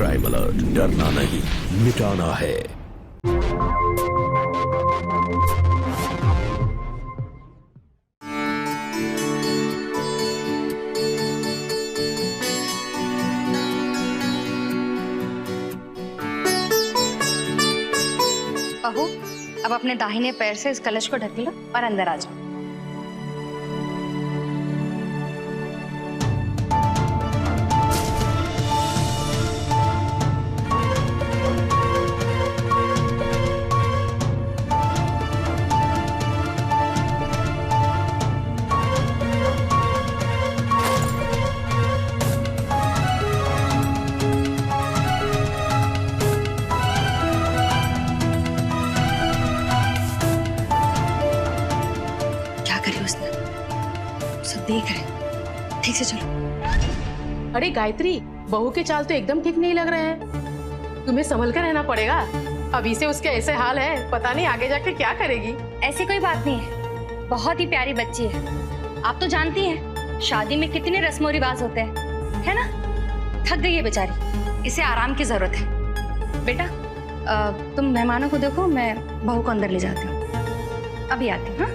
Crime alert, डरना नहीं मिटाना है। बहू, अब अपने दाहिने पैर से इस कलश को ढक लो और अंदर आ जाओ। सब देख रहे, ठीक से चलो। अरे गायत्री, बहू के चाल तो एकदम ठीक नहीं लग रहे हैं। तुम्हें संभल कर रहना पड़ेगा। अभी से उसके ऐसे हाल है, पता नहीं आगे जाके क्या करेगी। ऐसी कोई बात नहीं है, बहुत ही प्यारी बच्ची है। आप तो जानती हैं शादी में कितने रस्मों रिवाज होते हैं, है ना। थक गई है बेचारी, इसे आराम की जरूरत है। बेटा तुम मेहमानों को देखो, मैं बहू को अंदर ले जाती हूँ, अभी आती हूँ।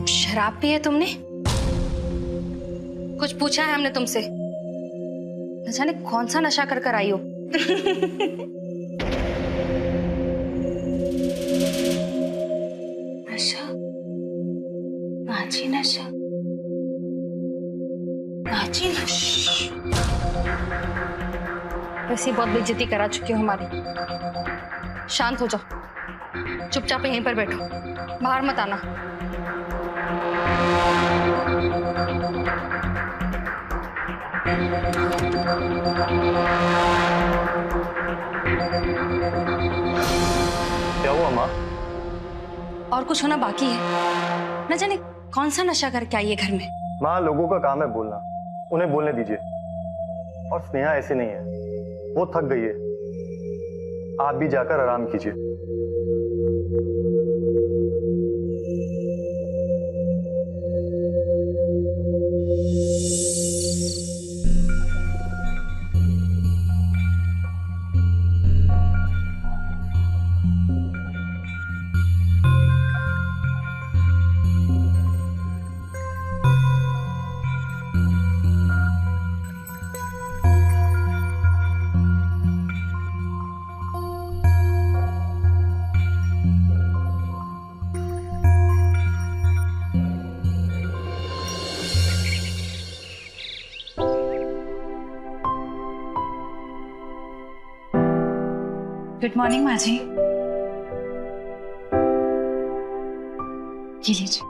शराब पी है तुमने? कुछ पूछा है हमने तुमसे? न जाने कौन सा नशा कर कर आई हो। नशा, नाची नशा, नाची नशा। वैसे बहुत बेइज्जती करा चुकी हो हमारी। शांत हो जाओ, चुपचाप यहीं पर बैठो, बाहर मत आना। क्या हुआ माँ? और कुछ होना बाकी है। न जाने कौन सा नशा करके आई है घर में। माँ, लोगों का काम है बोलना, उन्हें बोलने दीजिए। और स्नेहा ऐसी नहीं है, वो थक गई है। आप भी जाकर आराम कीजिए। गुड मॉर्निंग माँ जी। ये लीजिए।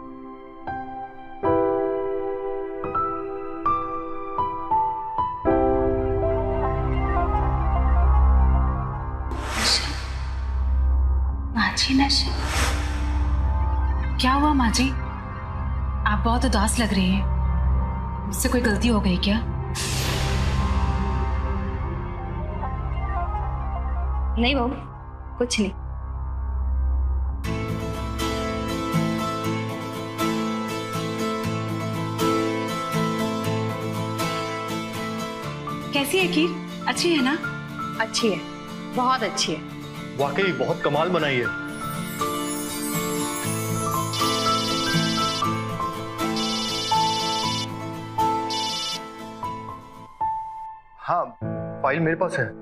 माँ जी नशा? क्या हुआ माँ जी? आप बहुत उदास लग रही हैं। मुझसे कोई गलती हो गई क्या? नहीं बहू, कुछ नहीं। कैसी है खीर? अच्छी है ना? अच्छी है, बहुत अच्छी है। वाकई बहुत कमाल बनाई है। हाँ, फाइल मेरे पास है।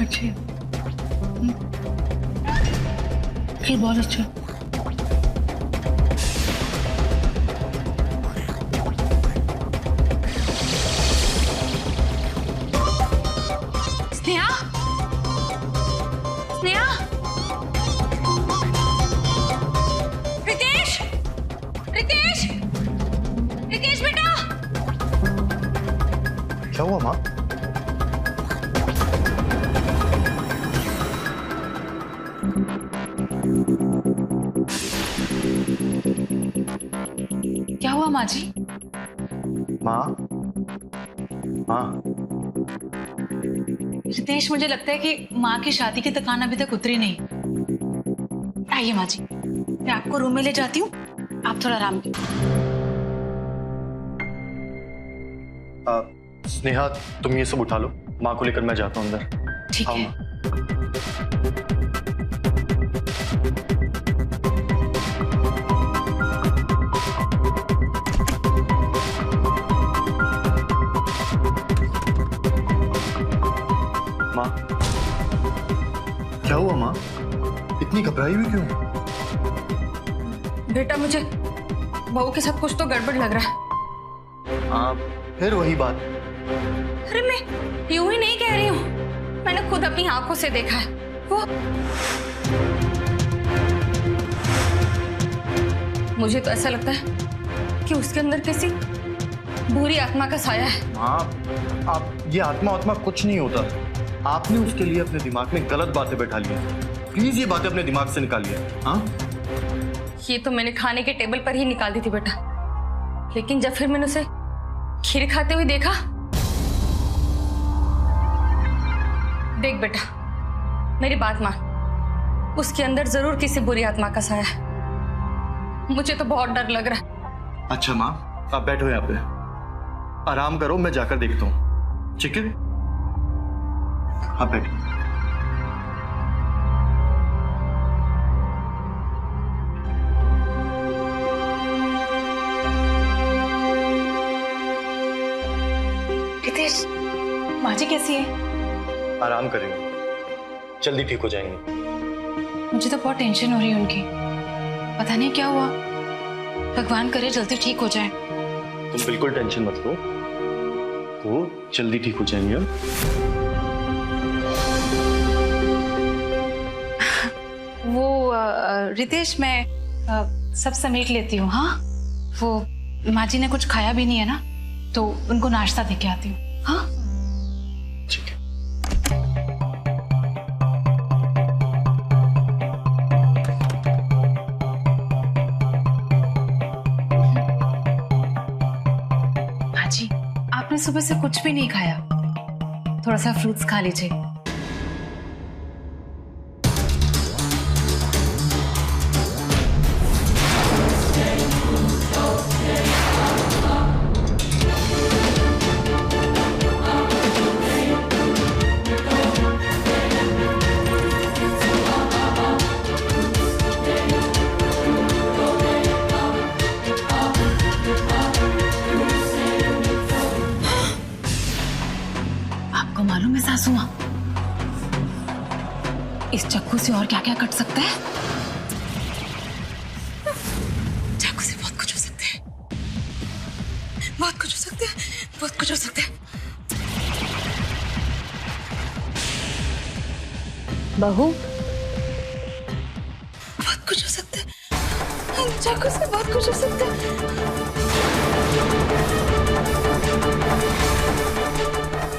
अच्छी है, खीर बहुत अच्छा। स्नेहा, स्नेहा, रितेश, रितेश, रितेश बेटा। क्या हुआ माँ? क्या हुआ माँ जी? माँ, माँ, रितेश, मुझे लगता है कि माँ की शादी की थकान अभी तक उतरी नहीं। आइए माँ जी, मैं आपको रूम में ले जाती हूँ, आप थोड़ा आराम कीजिए। स्नेहा, तुम ये सब उठा लो, माँ को लेकर मैं जाता हूँ अंदर। ठीक हाँ, है। माँ। माँ, क्या हुआ माँ? इतनी घबराई हुई क्यों? बेटा, मुझे बहू के साथ कुछ तो गड़बड़ लग रहा है। हाँ, फिर वही बात। अरे मैं यूं ही नहीं कह रही हूँ, मैंने खुद अपनी आंखों से देखा है। वो मुझे तो ऐसा लगता है कि उसके अंदर किसी बुरी आत्मा का साया है। हाँ, आप ये आत्मा कुछ नहीं होता। आपने उसके लिए अपने दिमाग में गलत बातें बैठा ली हैं। प्लीज ये बातें अपने दिमाग से निकालिए। हाँ, ये तो मैंने खाने के टेबल पर ही निकाल दी थी बेटा, लेकिन जब फिर मैंने उसे खीर खाते हुए देखा। देख बेटा, मेरी बात मान, उसके अंदर जरूर किसी बुरी आत्मा का साया है। मुझे तो बहुत डर लग रहा है। अच्छा माँ, आप बैठो यहाँ पे, आराम करो, मैं जाकर देखता हूँ। ठीक है, आप बैठो। रितेश, माँ जी कैसी है? आराम करेंगे, जल्दी ठीक हो जाएंगे। मुझे तो बहुत टेंशन हो रही है उनकी, पता नहीं क्या हुआ। भगवान करे जल्दी ठीक हो जाए। तुम बिल्कुल टेंशन मत लो, वो जल्दी ठीक हो जाएंगे। वो रितेश, मैं सब समेट लेती हूँ। हाँ, वो माँ जी ने कुछ खाया भी नहीं है ना, तो उनको नाश्ता दे के आती हूँ। हाँ, ठीक है। माँ जी, आपने सुबह से कुछ भी नहीं खाया, थोड़ा सा फ्रूट्स खा लीजिए। आपको मालूम है सासू माँ, इस चाकू से और क्या क्या कट सकता है? चाकू से बहुत कुछ हो सकता है, बहुत कुछ हो सकता है, बहुत कुछ हो सकता है। बहू, बहुत कुछ हो सकता है, चाकू से बहुत कुछ हो सकता है।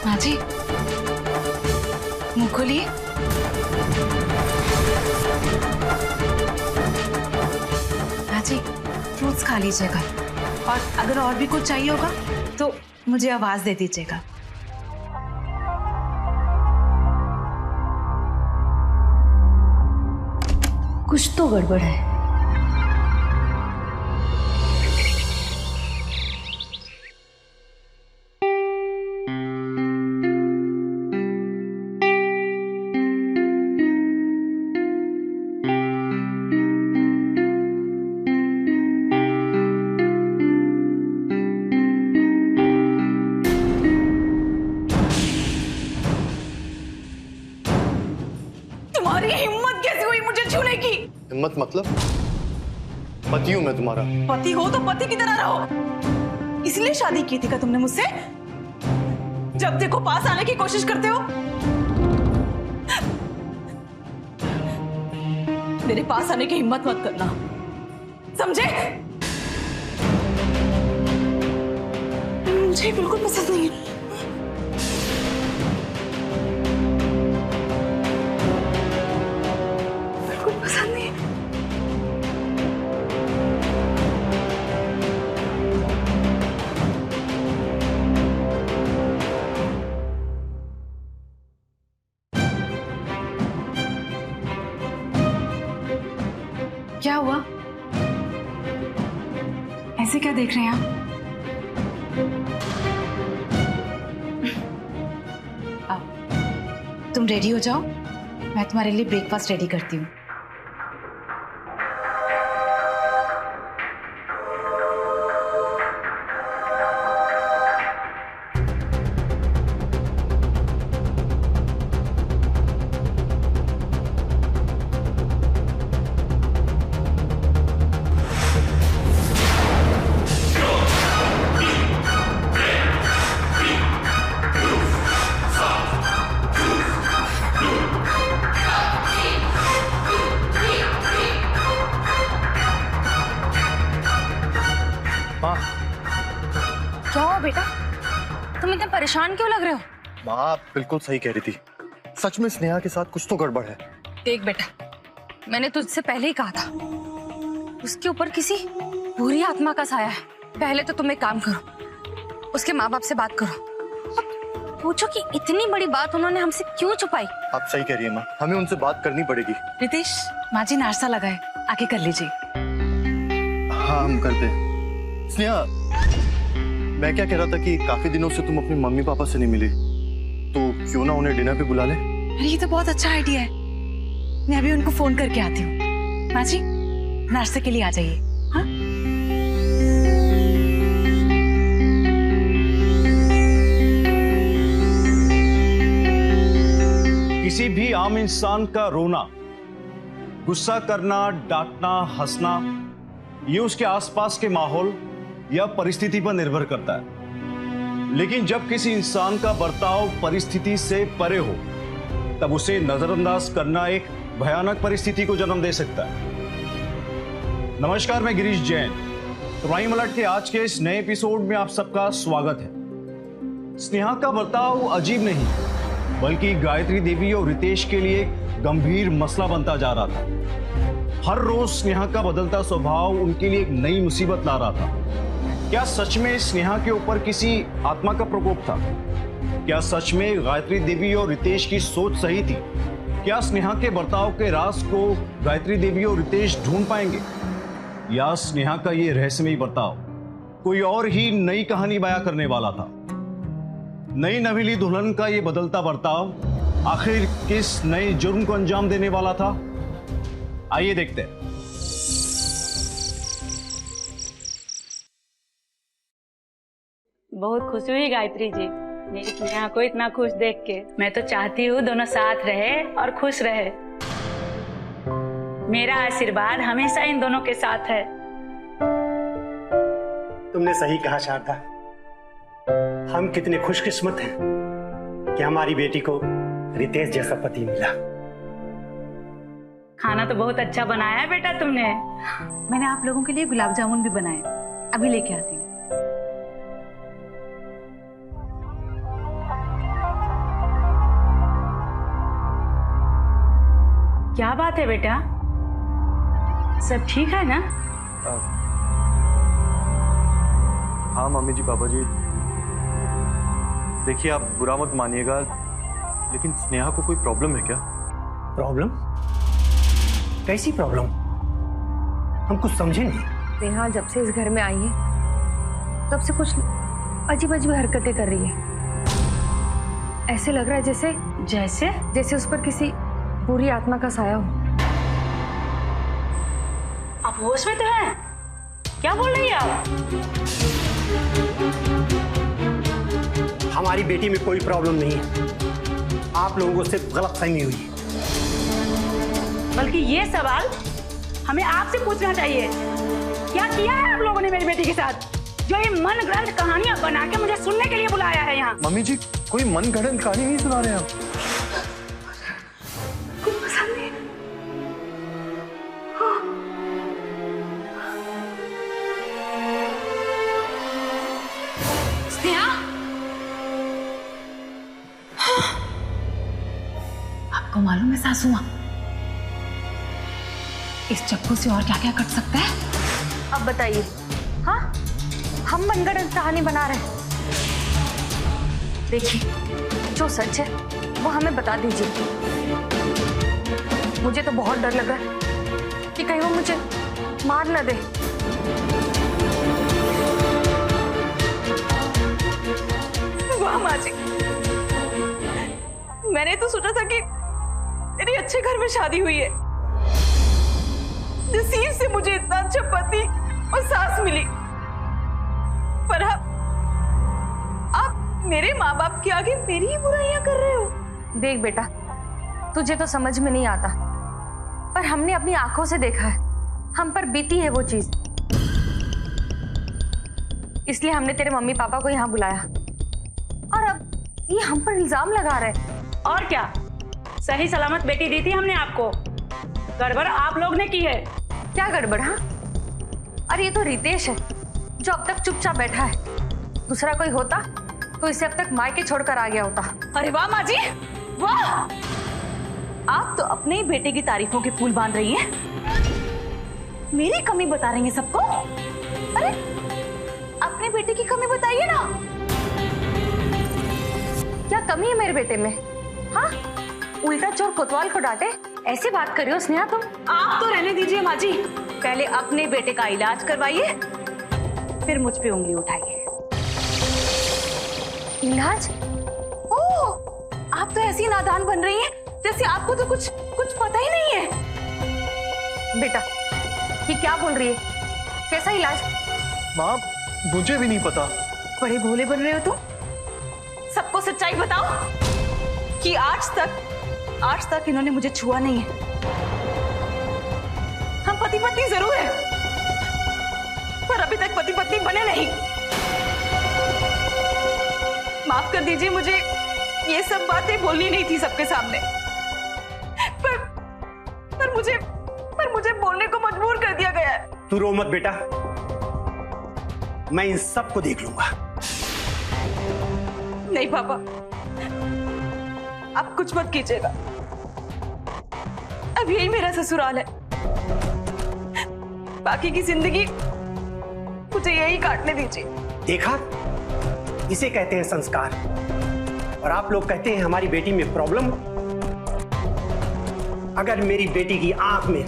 माँ जी, मुंह खोलिए। माँ जी, फ्रूट्स खा लीजिएगा, और अगर और भी कुछ चाहिए होगा तो मुझे आवाज दे दीजिएगा। कुछ तो गड़बड़ है। तुम्हारी हिम्मत कैसे हुई मुझे छूने की? हिम्मत मतलब? पति हूं मैं तुम्हारा। पति हो तो पति की तरह रहो। इसलिए शादी की थी क्या तुमने मुझसे? जब देखो पास आने की कोशिश करते हो। मेरे पास आने की हिम्मत मत करना, समझे? मुझे बिल्कुल पसंद नहीं है। देख रहे हैं आप? तुम रेडी हो जाओ, मैं तुम्हारे लिए ब्रेकफास्ट रेडी करती हूँ। क्या हुआ बेटा, तुम इतने परेशान क्यों लग रहे हो? माँ आप बिल्कुल सही कह रही थी, सच में स्नेहा के साथ कुछ तो गड़बड़ है। देख बेटा, मैंने तुझसे पहले ही कहा था, उसके ऊपर किसी बुरी आत्मा का साया है। पहले तो तुम एक काम करो, उसके माँ बाप से बात करो, अब पूछो कि इतनी बड़ी बात उन्होंने हमसे क्यों छुपाई। आप सही कह रही है माँ, हमें उनसे बात करनी पड़ेगी। रितेश, माँ जी नाश्ता लगाए, आके कर लीजिए। हाँ हम करते हैं। स्नेहा, मैं क्या कह रहा था कि काफी दिनों से तुम अपने मम्मी पापा से नहीं मिली, तो क्यों ना उन्हें डिनर पे बुला ले? अरे ये तो बहुत अच्छा आइडिया है, मैं अभी उनको फोन करके आती हूँ। माँ जी नाश्ते के लिए आ जाइए। हाँ किसी भी आम इंसान का रोना, गुस्सा करना, डांटना, हंसना, ये उसके आसपास के माहौल या परिस्थिति पर निर्भर करता है। लेकिन जब किसी इंसान का बर्ताव परिस्थिति से परे हो, तब उसे नजरअंदाज करना एक भयानक परिस्थिति को जन्म दे सकता है। नमस्कार, मैं गिरीश जैन। प्राइम अलर्ट के आज के इस नए एपिसोड में आप सबका स्वागत है। स्नेहा का बर्ताव अजीब नहीं, बल्कि गायत्री देवी और रितेश के लिए गंभीर मसला बनता जा रहा था। हर रोज स्नेहा का बदलता स्वभाव उनके लिए एक नई मुसीबत ला रहा था। क्या सच में स्नेहा के ऊपर किसी आत्मा का प्रकोप था? क्या सच में गायत्री देवी और रितेश की सोच सही थी? क्या स्नेहा के बर्ताव के राज को गायत्री देवी और रितेश ढूंढ पाएंगे, या स्नेहा का ये रहस्यमयी बर्ताव कोई और ही नई कहानी बयां करने वाला था? नई नवीली दुल्हन का ये बदलता बर्ताव आखिर किस नए जुर्म को अंजाम देने वाला था? आइए देखते हैं। बहुत खुशी हुई गायत्री जी, मेरी स्नेहा को इतना खुश देख के। मैं तो चाहती हूँ दोनों साथ रहे और खुश रहे। मेरा आशीर्वाद हमेशा इन दोनों के साथ है। तुमने सही कहा शारदा, हम कितने खुशकिस्मत हैं कि हमारी बेटी को रितेश जैसा पति मिला। खाना तो बहुत अच्छा बनाया है बेटा तुमने। मैंने आप लोगों के लिए गुलाब जामुन भी बनाए, अभी लेके आती हूँ। क्या बात है बेटा, सब ठीक है ना? हाँ मम्मी जी, पापा जी, देखिए आप बुरा मत मानिएगा, लेकिन स्नेहा को कोई प्रॉब्लम है क्या? प्रॉब्लम? कैसी प्रॉब्लम? हम कुछ समझे नहीं। स्नेहा जब से इस घर में आई है, तब से कुछ अजीब अजीब हरकतें कर रही है। ऐसे लग रहा है जैसे जैसे जैसे उस पर किसी बुरी आत्मा का साया हो। आप होश में तो हैं? क्या बोल रही है आप? हमारी बेटी में कोई प्रॉब्लम नहीं है, आप लोगों को सिर्फ गलतफहमी हुई है। बल्कि ये सवाल हमें आपसे पूछना चाहिए, क्या किया है आप लोगों ने मेरी बेटी के साथ, जो ये मन गढ़ंत कहानियां बना के मुझे सुनने के लिए बुलाया है यहाँ? मम्मी जी, कोई मन गढ़ंत कहानी नहीं सुना रहे हैं आप। आपको मालूम है सासू माँ, इस चक्कू से और क्या क्या कट सकता है? अब बताइए, हाँ हम मनगढ़ंत कहानी बना रहे हैं? देखिए, जो सच है वो हमें बता दीजिए। मुझे तो बहुत डर लग रहा है कि कहीं वो मुझे मार न दे। मैंने तो सोचा था कि तेरी अच्छे घर में शादी हुई है, नसीब से मुझे इतना अच्छा पति और सास मिली, पर आप मेरे माँ बाप के आगे मेरी ही बुराइयां कर रहे हो। देख बेटा, तुझे तो समझ में नहीं आता, पर हमने अपनी आंखों से देखा है, हम पर बीती है वो चीज, इसलिए हमने तेरे मम्मी पापा को यहाँ बुलाया। और अब ये हम पर इल्जाम लगा रहे। और क्या, सही सलामत बेटी दी थी हमने आपको, गड़बड़ आप लोग ने की है। क्या गड़बड़? हाँ, अरे ये तो रितेश है जो अब तक चुपचाप बैठा है। दूसरा कोई होता तो इसे अब तक मायके छोड़कर आ गया होता। अरे वाह माँ जी, वाह! आप तो अपने ही बेटे की तारीफों के फूल बांध रही हैं, मेरी कमी बता रही हैं सबको। अरे अपने बेटे की कमी बताइए ना। क्या कमी है मेरे बेटे में? हाँ, उल्टा चोर कोतवाल को डांटे, ऐसी बात कर रही हो स्नेहा तुम? आप तो रहने दीजिए माँ जी, पहले अपने बेटे का इलाज करवाइए, फिर मुझ पे उंगली उठाइए। इलाज? ओह, आप तो ऐसी नादान बन रही हैं जैसे आपको तो कुछ पता ही नहीं है। बेटा ये क्या बोल रही है? कैसा इलाज? माँ मुझे भी नहीं पता। बड़े भोले बन रहे हो तुम। सबको सच्चाई बताओ कि आज तक इन्होंने मुझे छुआ नहीं है। हम पति पत्नी जरूर हैं, पर अभी तक पति पत्नी बने नहीं। माफ कर दीजिए, मुझे ये सब बातें बोलनी नहीं थी सबके सामने, पर मुझे बोलने को मजबूर कर दिया गया है। तू रो मत बेटा, मैं इन सब को देख लूंगा। नहीं पापा, आप कुछ मत कीजिएगा, अब यही मेरा ससुराल है, बाकी की जिंदगी मुझे यही काटने दीजिए। देखा, इसे कहते हैं संस्कार, और आप लोग कहते हैं हमारी बेटी में प्रॉब्लम। अगर मेरी बेटी की आंख में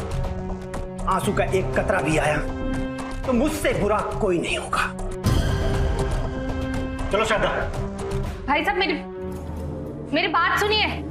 आंसू का एक कतरा भी आया तो मुझसे बुरा कोई नहीं होगा। चलो शारदा। भाई साहब मेरी बात सुनिए।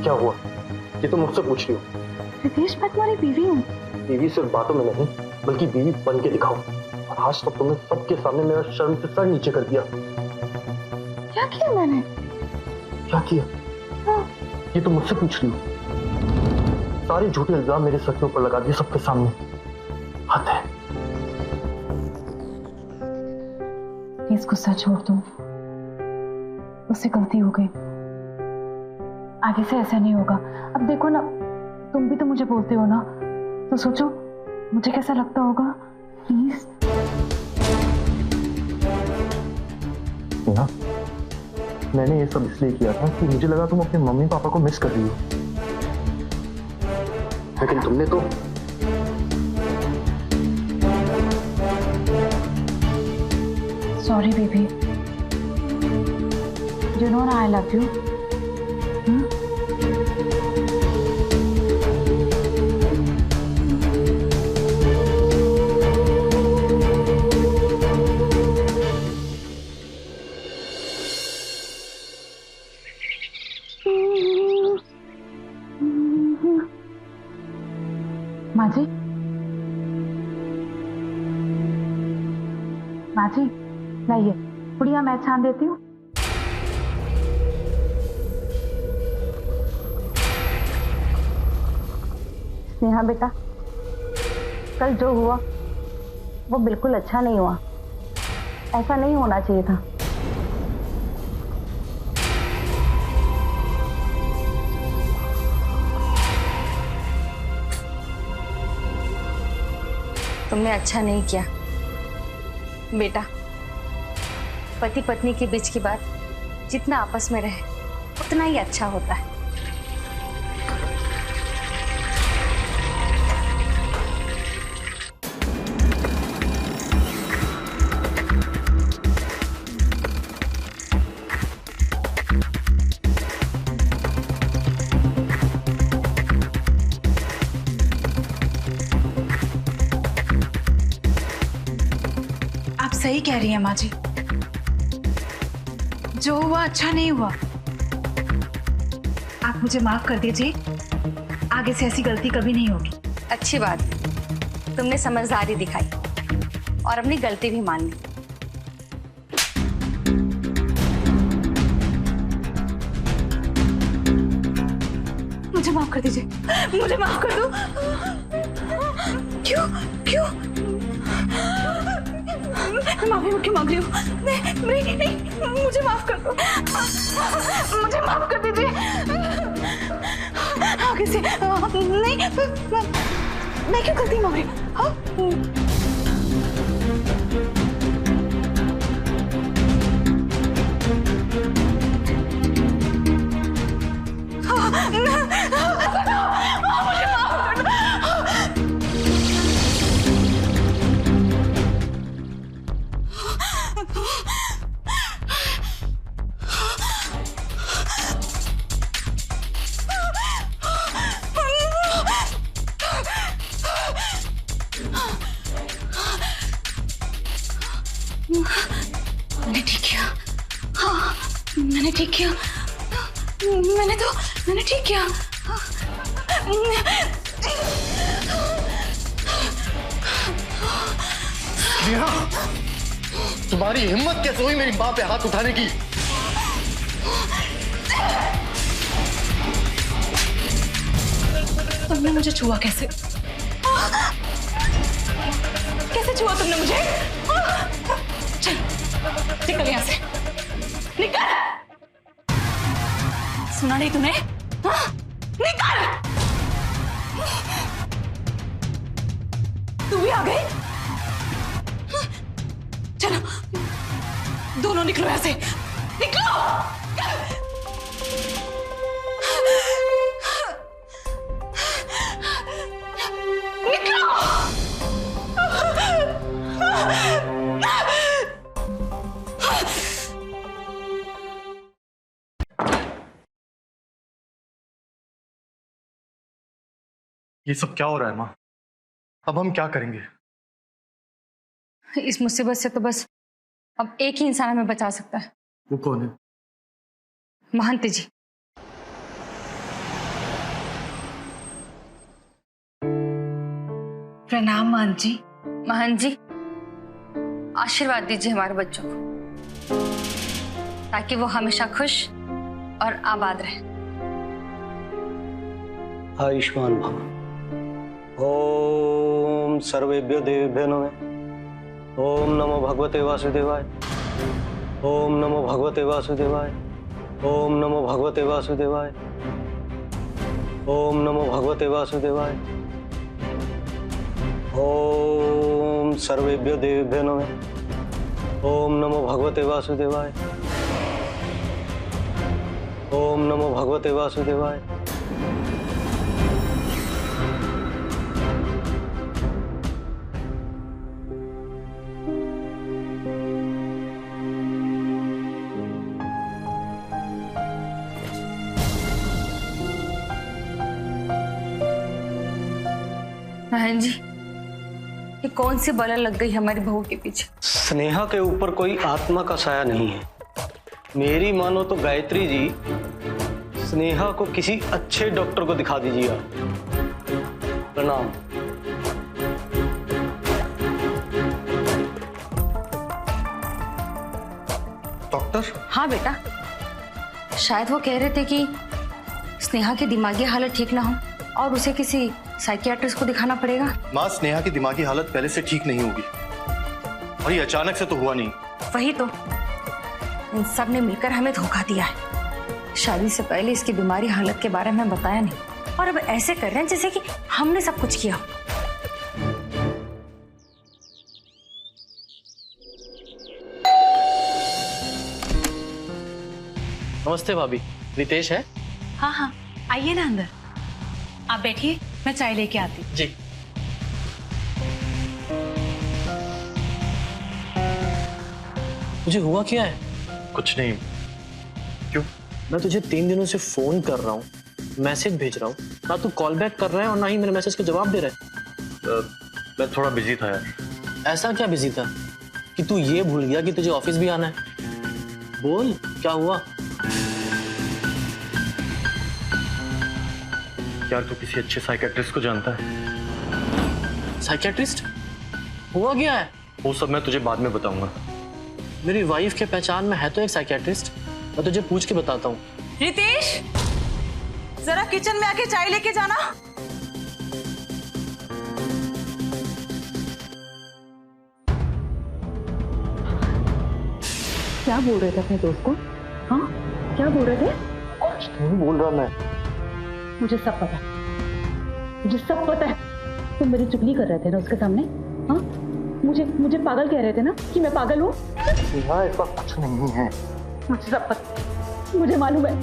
क्या हुआ? ये तो मुझसे पूछ रही हो। रितेश, मैं तुम्हारी बीवी हूँ। बीवी सिर्फ बातों में नहीं, बल्कि बीवी बन के दिखाओ। और आज तक तुमने सबके सामने मेरा शर्म से सर नीचे कर दिया। क्या किया मैंने? क्या किया? हाँ। ये तो मुझसे पूछ रही हो। सारे झूठे इल्जाम मेरे सर के ऊपर लगा दिए सबके सामने। हद है। प्लीज गुस्सा छोड़ दो, उससे गलती हो गई, आगे से ऐसा नहीं होगा। अब देखो ना, तुम भी तो मुझे बोलते हो ना, तो सोचो मुझे कैसा लगता होगा। प्लीज ना, मैंने ये सब इसलिए किया था कि मुझे लगा तुम अपने मम्मी पापा को मिस कर रही हो, लेकिन तुमने तो सॉरी बेबी, यू नो ना आई लव यू। माजी, लाइए बुढ़िया, मैं छान देती हूँ। स्नेहा बेटा, कल जो हुआ वो बिल्कुल अच्छा नहीं हुआ, ऐसा नहीं होना चाहिए था। तुमने अच्छा नहीं किया बेटा। पति पत्नी के बीच की बात जितना आपस में रहे उतना ही अच्छा होता है। सही कह रही है माँ जी। जो हुआ अच्छा नहीं हुआ। आप मुझे माफ कर दीजिए, आगे से ऐसी गलती कभी नहीं होगी। अच्छी बात, तुमने समझदारी दिखाई और अपनी गलती भी मान ली। मुझे माफ कर दीजिए, मुझे माफ कर दो। क्यों क्यों? मैं माफी मांग रही हूँ। नहीं, मुझे माफ कर दो, मुझे माफ कर दीजिए। आगे से नहीं, मैं क्यों गलती मांग रही हूँ? हाँ? मैंने ठीक किया। हाँ, मैंने ठीक किया। मैंने ठीक किया। नेहा, तुम्हारी हिम्मत कैसे हुई मेरी माँ पे हाथ उठाने की? तुमने मुझे छुआ कैसे? कैसे छुआ तुमने मुझे? चल, निकल यहाँ से, निकल। सुना नहीं तूने? निकल। तू भी आ गई? चलो, दोनों निकलो यहाँ से, निकलो। ये सब क्या हो रहा है माँ? अब हम क्या करेंगे? इस मुसीबत से तो बस अब एक ही इंसान हमें बचा सकता है। वो कौन है? महंत जी। प्रणाम महंत जी। महंत जी, आशीर्वाद दीजिए हमारे बच्चों को ताकि वो हमेशा खुश और आबाद रहे। आयुष्मान भव। ओम सर्वेभ्यो देवेभ्यो नमः। ओम नमो भगवते वासुदेवाय। ओम नमो भगवते वासुदेवाय। ओम नमो भगवते वासुदेवाय। ओम नमो भगवते वासुदेवाय। ओम सर्वेभ्यो देवेभ्यो नमः। ओम नमो भगवते वासुदेवाय। ओम नमो भगवते वासुदेवाय। महन जी, ये कौन सी बला लग गई हमारी बहू के पीछे? स्नेहा के ऊपर कोई आत्मा का साया नहीं है। मेरी मानो तो गायत्री जी, स्नेहा को किसी अच्छे डॉक्टर को दिखा दीजिए। प्रणाम। डॉक्टर? हाँ बेटा, शायद वो कह रहे थे कि स्नेहा की दिमागी हालत ठीक ना हो और उसे किसी साइकियाट्रिस्ट को दिखाना पड़ेगा। माँ, स्नेहा की दिमागी हालत पहले से ठीक नहीं होगी और ये अचानक से तो हुआ नहीं। वही तो, इन सब ने मिलकर हमें धोखा दिया है। शादी से पहले इसकी बीमारी हालत के बारे में बताया नहीं और अब ऐसे कर रहे हैं जैसे कि हमने सब कुछ किया। नमस्ते भाभी, रितेश है? हाँ हाँ, आइए ना अंदर। आप बैठिए, मैं चाय लेके आती हूँ। जी। मुझे हुआ क्या है? कुछ नहीं। क्यों? मैं तुझे 3 दिनों से फोन कर रहा हूँ, मैसेज भेज रहा हूँ, ना तू कॉल बैक कर रहा है और ना ही मेरे मैसेज का जवाब दे रहा है। मैं थोड़ा बिजी था यार। ऐसा क्या बिजी था कि कि तू ये भूल गया कि तुझे ऑफिस भी आना है। बोल क्या हुआ? यार तू किसी अच्छे साइकेट्रिस्ट को जानता है? साइकेट्रिस्ट? हुआ क्या है? वो सब मैं तुझे बाद में बताऊंगा। मेरी वाइफ के पहचान में है तो एक साइकेट्रिस्ट, मैं तुझे पूछ के बताता हूँ। रितेश, जरा किचन में आके चाय लेके जाना। क्या बोल रहे थे अपने दोस्त को? हाँ, क्या बोल रहे थे? कुछ नहीं बोल रहा मैं। मुझे सब पता है, मुझे सब पता है। तुम मेरी चुगली कर रहे थे ना उसके सामने। हाँ, मुझे पागल कह रहे थे ना कि मैं पागल हूँ। यहाँ ऐसा कुछ नहीं है। मुझे सब पता, मुझे मालूम है।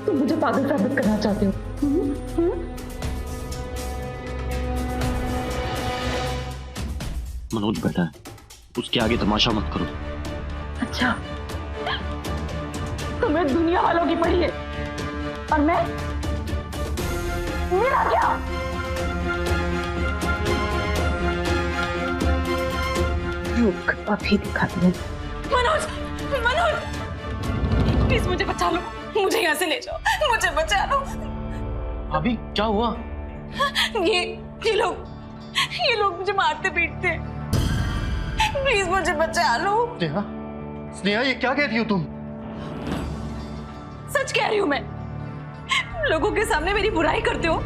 तुम मुझे पागल साबित करना चाहते हो। मनोज बैठा है, उसके आगे तमाशा मत करो। अच्छा, तुम्हें दुनिया वालों की पड़ी है और मैं, मेरा क्या? रुक, अभी दिखाती हूँ। मनोज, मनोज, प्लीज मुझे बचा लो, मुझे यहाँ से ले जाओ, मुझे बचा लो। अभी क्या हुआ? ये लोग मुझे मारते पीटते हैं। प्लीज मुझे बचा लो। स्नेहा, स्नेहा ये क्या कह रही हो तुम? सच कह रही हूँ मैं। लोगों के सामने मेरी बुराई करते हो,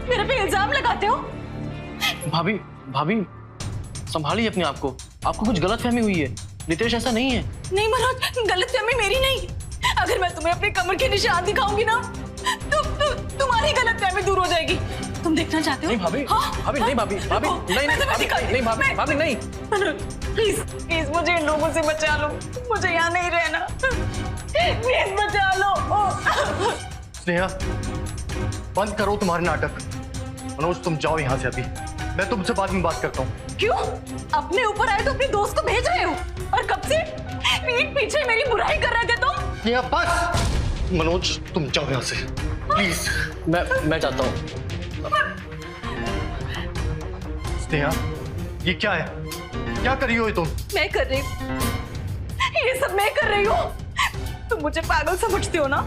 मेरे पे इल्जाम लगाते हो। भाभी, भाभी संभालिए अपने आप को, आपको कुछ गलतफहमी हुई है। रितेश ऐसा नहीं है। नहीं मनोज, गलतफहमी मेरी नहीं। अगर मैं तुम्हें अपने कमर के निशान दिखाऊंगी ना, तो तुम्हारी गलतफहमी दूर हो जाएगी। तुम देखना चाहते हो? नहीं भाभी, भाभी नहीं, भाभी, भाभी नहीं, नहीं भाभी, नहीं भाभी, भाभी नहीं। प्लीज प्लीज मुझे इन लोगों से बचा लो, मुझे यहाँ नहीं रहना। प्लीज बचा लो। स्नेहा, बंद करो तुम्हारे नाटक। मनोज तुम जाओ यहाँ से अभी, मैं तुमसे बाद में बात करता हूँ। क्यों? अपने ऊपर आए तो अपने दोस्त को भेज रहे हो, और कब से पीठ पीछे मेरी बुराई कर रहे थे तुम। स्नेहा बस। मनोज तुम जाओ यहाँ से प्लीज। मैं जाता हूँ। स्नेहा ये क्या है? क्या कर रही हो ये तुम? मैं कर रही हूँ, ये सब मैं कर रही हूँ। तुम मुझे पागल समझते हो ना?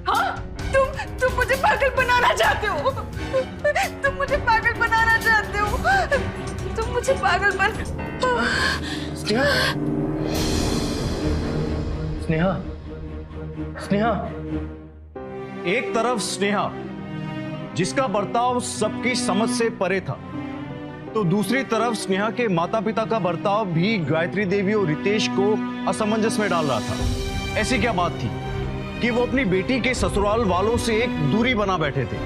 हाँ, तुम मुझे पागल बनाना चाहते हो। तुम मुझे पागल बनाना चाहते हो। तुम मुझे पागल बन। स्नेहा, स्नेहा, स्नेहा। एक तरफ स्नेहा जिसका बर्ताव सबकी समझ से परे था, तो दूसरी तरफ स्नेहा के माता पिता का बर्ताव भी गायत्री देवी और रितेश को असमंजस में डाल रहा था। ऐसी क्या बात थी कि वो अपनी बेटी के ससुराल वालों से एक दूरी बना बैठे थे?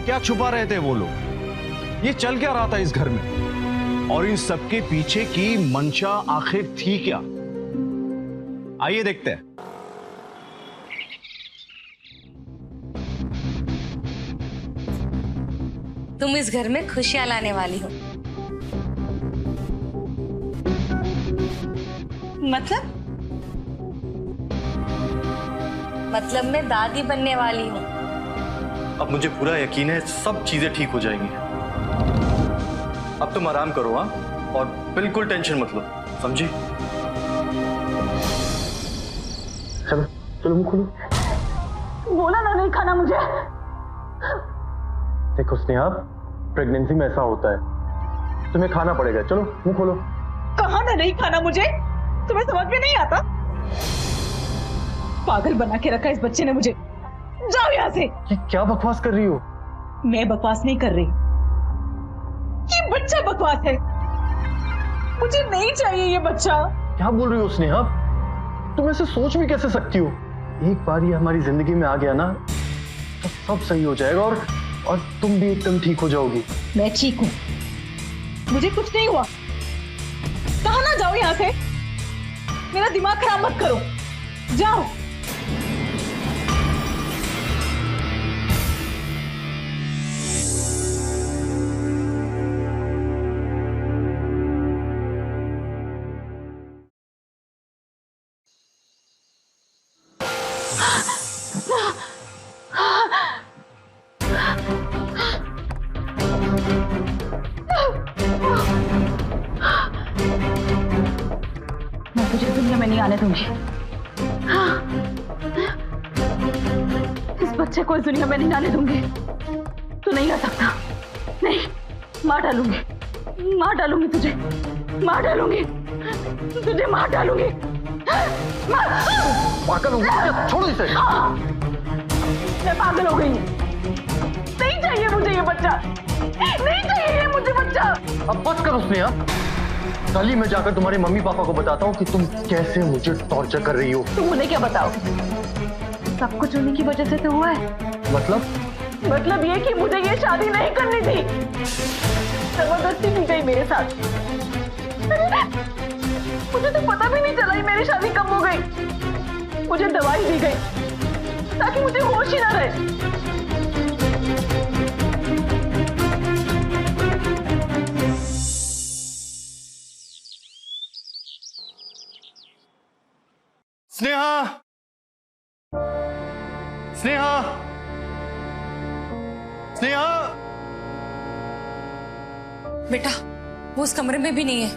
क्या छुपा रहे थे वो लोग? ये चल क्या रहा था इस घर में? और इन सबके पीछे की मंशा आखिर थी क्या? आइए देखते हैं। तुम इस घर में खुशियां लाने वाली हो। मतलब मैं दादी बनने वाली हूँ। अब मुझे पूरा यकीन है सब चीजें ठीक हो जाएंगी। अब तुम आराम करो, हाँ, और बिल्कुल टेंशन मत लो, समझी? चलो चलो मुंह खोलो। बोला ना नहीं खाना मुझे। देखो स्नेहा, प्रेगनेंसी में ऐसा होता है, तुम्हें खाना पड़ेगा। चलो मुंह खोलो। कहा ना नहीं खाना मुझे, तुम्हें समझ में नहीं आता? पागल बना के रखा इस बच्चे ने मुझे। जाओ यहाँ से। ये क्या बकवास कर रही हो? मैं बकवास नहीं कर रही, ये बच्चा बकवास है। मुझे नहीं चाहिए ये बच्चा। क्या बोल रही हो स्नेहा? तुम ऐसे सोच भी कैसे सकती हो? एक बार ये हमारी जिंदगी में आ गया ना, तो सब सही हो जाएगा और तुम भी एकदम ठीक हो जाओगी। मैं ठीक हूँ, मुझे कुछ नहीं हुआ। कहा ना जाओ यहाँ से। मेरा दिमाग खराब मत करो, जाओ। नहीं आने दूंगी। हाँ। इस बच्चे को इस दुनिया में नहीं आने दूंगी। तू नहीं आ सकता। नहीं, मार डालूंगी, मार डालूंगी तुझे, मार डालूंगी तुझे, मार डालूंगी। पागल हो गई, छोड़ो इसे। हाँ, मैं पागल हो गई। नहीं चाहिए मुझे ये बच्चा, नहीं चाहिए ये मुझे बच्चा। अब बस करो स्नेहा। कल ही मैं जाकर तुम्हारे मम्मी पापा को बताता हूँ कि तुम कैसे मुझे टॉर्चर कर रही हो। तुम उन्हें क्या बताओगे? सब कुछ उन्हीं की वजह से तो हुआ है। मतलब ये कि मुझे ये शादी नहीं करनी थी, जबरदस्ती की गई मेरे साथ। मुझे तो पता भी नहीं चला ही मेरी शादी कब हो गई। मुझे दवाई दी गई ताकि मुझे होश ही ना रहे। स्नेहा, स्नेहा, स्नेहा। बेटा, वो उस कमरे में भी नहीं है।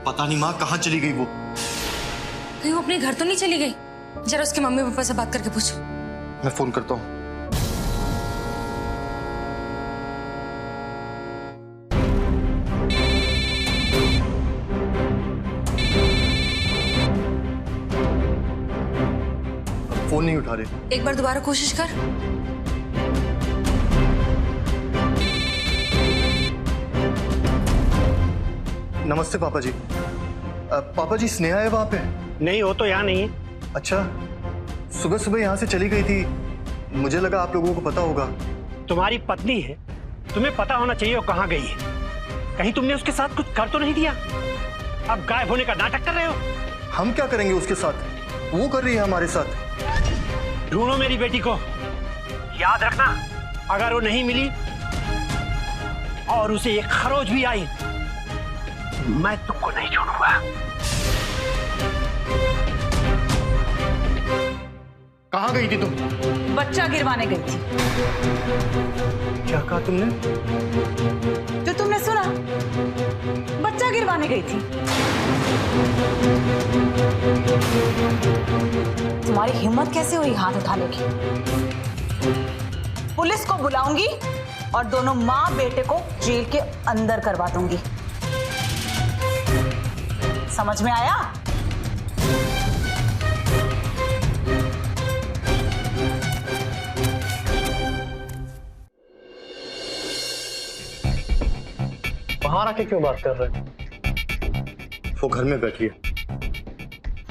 पता नहीं माँ कहाँ चली गई वो। कहीं वो अपने घर तो नहीं चली गई? जरा उसके मम्मी पापा से बात करके पूछो। मैं फोन करता हूँ। फोन नहीं उठा रहे। एक बार दोबारा कोशिश कर। नमस्ते पापा जी। पापा जी, स्नेहा है वहां पे? नहीं, वो तो यहाँ नहीं है। अच्छा, सुबह सुबह यहाँ से चली गई थी, मुझे लगा आप लोगों को पता होगा। तुम्हारी पत्नी है, तुम्हें पता होना चाहिए वो कहाँ गई है। कहीं तुमने उसके साथ कुछ कर तो नहीं दिया? अब गायब होने का नाटक कर रहे हो। हम क्या करेंगे उसके साथ, वो कर रही है हमारे साथ। ढूंढो मेरी बेटी को। याद रखना, अगर वो नहीं मिली और उसे एक खरोच भी आई, मैं तुमको नहीं छोड़ूंगा। कहाँ गई थी तुम? बच्चा गिरवाने गई थी। क्या कहा तुमने? जो तुमने सुना, बच्चा गिरवाने गई थी। तुम्हारी हिम्मत कैसे हुई हाथ उठाने की? पुलिस को बुलाऊंगी और दोनों माँ बेटे को जेल के अंदर करवा दूंगी। समझ में आया? बाहर आके क्यों बात कर रहे हैं? वो घर में बैठी है।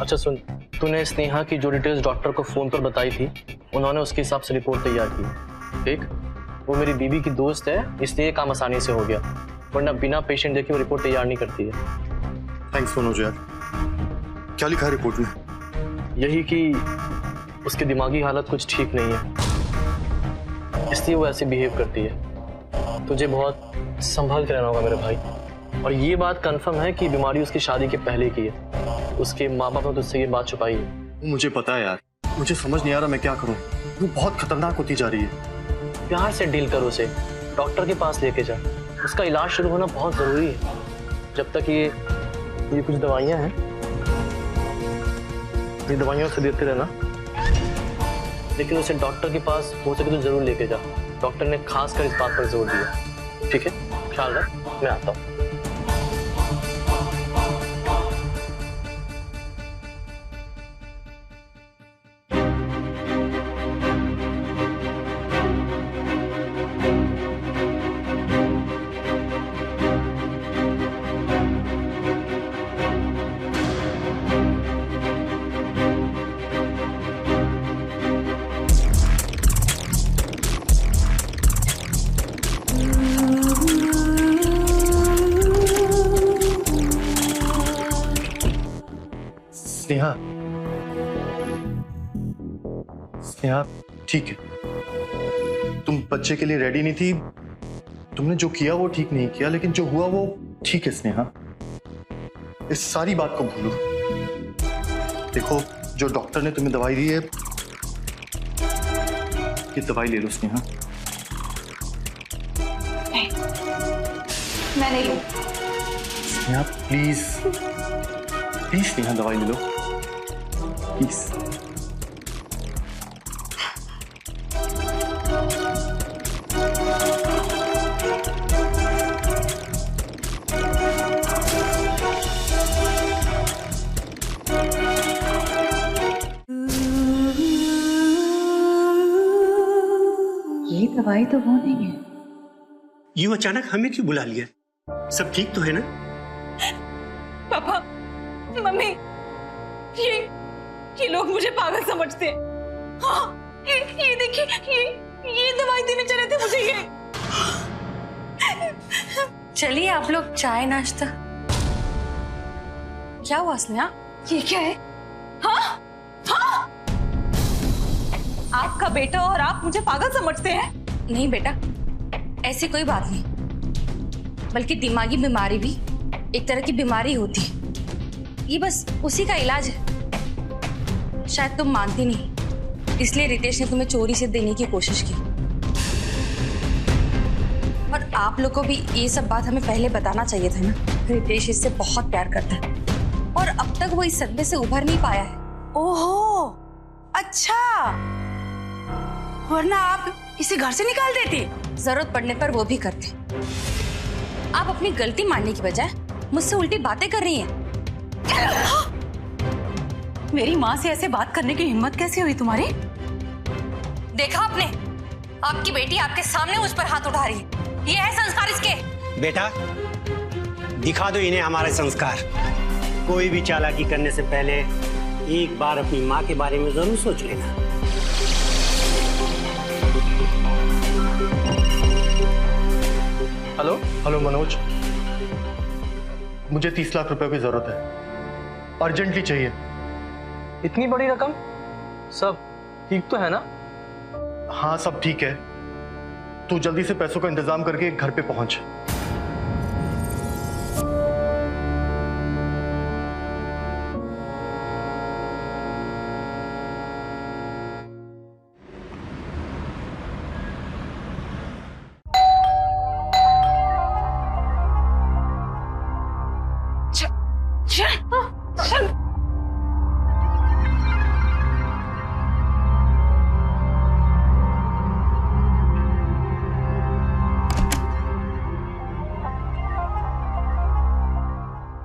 अच्छा सुन, तूने स्नेहा की जो डिटेल्स डॉक्टर को फोन पर बताई थी, उन्होंने उसके हिसाब से रिपोर्ट तैयार की। ठीक, वो मेरी बीवी की दोस्त है, इसलिए ये काम आसानी से हो गया, वरना बिना पेशेंट देखे वो रिपोर्ट तैयार नहीं करती है। थैंक्स मनोज यार। क्या लिखा है रिपोर्ट में? यही कि उसकी दिमागी हालत कुछ ठीक नहीं है, इसलिए वो ऐसे बिहेव करती है। तुझे बहुत संभाल के रहना होगा मेरे भाई। और ये बात कंफर्म है कि बीमारी उसकी शादी के पहले की है। उसके माँ बाप ने तुझसे ये बात छुपाई है। मुझे पता है यार, मुझे समझ नहीं आ रहा मैं क्या करूं। वो बहुत खतरनाक होती जा रही है। प्यार से डील कर उसे, डॉक्टर के पास लेके जा। उसका इलाज शुरू होना बहुत जरूरी है। जब तक ये कुछ दवाइयाँ हैं, ये दवाइयाँ उसे देते रहना, लेकिन उसे डॉक्टर के पास हो सके तो जरूर लेके जा। डॉक्टर ने खासकर इस बात पर जोर दिया। ठीक है, ख्याल रख, मैं आता हूँ। स्नेहा, स्नेहा ठीक है, तुम बच्चे के लिए रेडी नहीं थी। तुमने जो किया वो ठीक नहीं किया, लेकिन जो हुआ वो ठीक है स्नेहा। इस सारी बात को भूलो। देखो, जो डॉक्टर ने तुम्हें दवाई दी है, ये दवाई ले लो स्नेहा। मैं नहीं लूं। स्नेहा प्लीज, प्लीज स्नेहा दवाई ले लो। प्लीज। ये दवाई तो वो नहीं है। यूं अचानक हमें क्यों बुला लिया? सब ठीक तो है ना? पापा, मम्मी, ये लोग मुझे पागल समझते हैं। हाँ, ये देखिए, ये दवाई देने चले थे मुझे ये। चलिए आप लोग चाय नाश्ता। क्या हुआ स्नेहा? ये क्या है? हाँ? हाँ? आपका बेटा और आप मुझे पागल समझते हैं? नहीं बेटा, ऐसी कोई बात नहीं, बल्कि दिमागी बीमारी भी एक तरह की बीमारी होती है। ये बस उसी का इलाज है। शायद तुम मानती नहीं, इसलिए रितेश ने तुम्हें चोरी से देने की कोशिश की। और आप लोग को भी ये सब बात हमें पहले बताना चाहिए था ना। रितेश इससे बहुत प्यार करता है और अब तक वो इस सदमे से उभर नहीं पाया है। ओहो, अच्छा, वरना आप इसे घर से निकाल देते। जरूरत पड़ने पर वो भी करते। आप अपनी गलती मानने की बजाय मुझसे उल्टी बातें कर रही हैं। मेरी माँ से ऐसे बात करने की हिम्मत कैसे हुई तुम्हारी? देखा आपने, आपकी बेटी आपके सामने मुझ पर हाथ उठा रही है। ये है संस्कार इसके। बेटा, दिखा दो इन्हें हमारे संस्कार। कोई भी चालाकी करने से पहले एक बार अपनी माँ के बारे में जरूर सोच लेना। हेलो हेलो मनोज, मुझे 30 लाख रुपए की जरूरत है, अर्जेंटली चाहिए। इतनी बड़ी रकम? सब ठीक तो है ना? हाँ सब ठीक है, तू जल्दी से पैसों का इंतजाम करके घर पे पहुंच।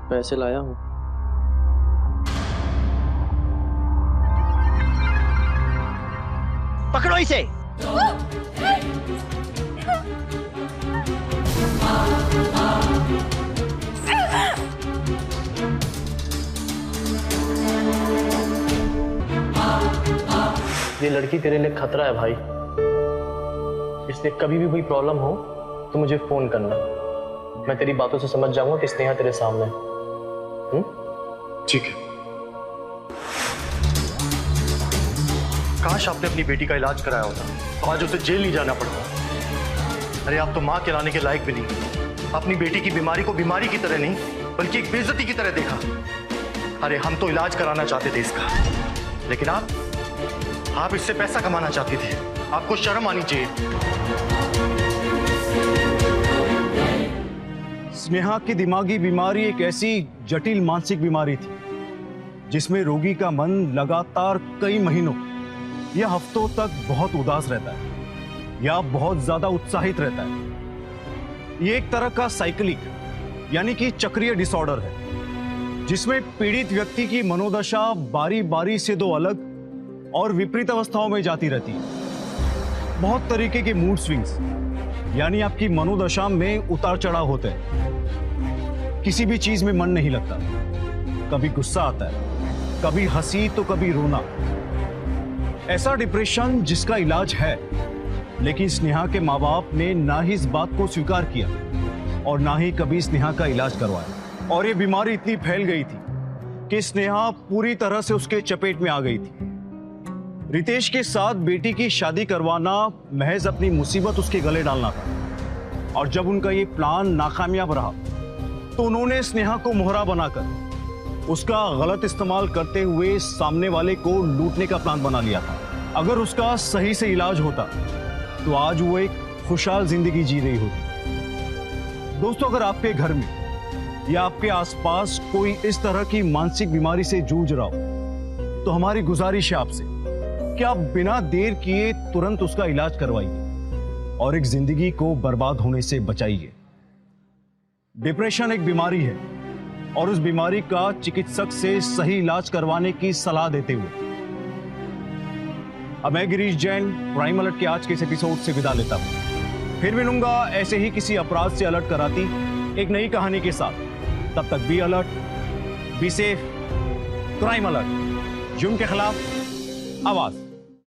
पैसे लाया हूँ। पकड़ो इसे। ये लड़की तेरे लिए खतरा है भाई, इसलिए कभी भी कोई प्रॉब्लम हो तो मुझे फोन करना। मैं तेरी बातों से समझ जाऊंगा कि स्नेहा तेरे सामने। ठीक है। काश आपने अपनी बेटी का इलाज कराया होता तो आज उसे जेल नहीं जाना पड़ता। अरे आप तो मां कहलाने के लायक भी नहीं। अपनी बेटी की बीमारी को बीमारी की तरह नहीं, बल्कि एक बेइज्जती की तरह देखा। अरे हम तो इलाज कराना चाहते थे इसका, लेकिन आप इससे पैसा कमाना चाहती थी। आपको शर्म आनी चाहिए। स्नेहा की दिमागी बीमारी एक ऐसी जटिल मानसिक बीमारी थी जिसमें रोगी का मन लगातार कई महीनों या हफ्तों तक बहुत उदास रहता है या बहुत ज्यादा उत्साहित रहता है। ये एक तरह का साइक्लिक यानी कि चक्रीय डिसऑर्डर है, जिसमें पीड़ित व्यक्ति की मनोदशा बारी बारी से दो अलग और विपरीत अवस्थाओं में जाती रहती है। बहुत तरीके के मूड स्विंग्स यानी आपकी मनोदशा में उतार चढ़ाव होते हैं। किसी भी चीज में मन नहीं लगता, कभी गुस्सा आता है, कभी हंसी तो कभी रोना। ऐसा डिप्रेशन जिसका इलाज है, लेकिन स्नेहा के माँ बाप ने ना ही इस बात को स्वीकार किया और ना ही कभी स्नेहा का इलाज करवाया। और ये बीमारी इतनी फैल गई थी कि स्नेहा पूरी तरह से उसके चपेट में आ गई थी। रितेश के साथ बेटी की शादी करवाना महज अपनी मुसीबत उसके गले डालना था, और जब उनका ये प्लान नाकामयाब रहा तो उन्होंने स्नेहा को मोहरा बनाकर उसका गलत इस्तेमाल करते हुए सामने वाले को लूटने का प्लान बना लिया था। अगर उसका सही से इलाज होता तो आज वो एक खुशहाल जिंदगी जी रही होती। दोस्तों, अगर आपके घर में या आपके आसपास कोई इस तरह की मानसिक बीमारी से जूझ रहा हो तो हमारी गुजारिश है आपसे कि आप बिना देर किए तुरंत उसका इलाज करवाइए और एक जिंदगी को बर्बाद होने से बचाइए। डिप्रेशन एक बीमारी है और उस बीमारी का चिकित्सक से सही इलाज करवाने की सलाह देते हुए अब मैं गिरीश जैन क्राइम अलर्ट के आज के इस एपिसोड से विदा लेता हूं। फिर मिलूंगा ऐसे ही किसी अपराध से अलर्ट कराती एक नई कहानी के साथ। तब तक be alert, be safe, crime alert, जुर्म के खिलाफ आवाज।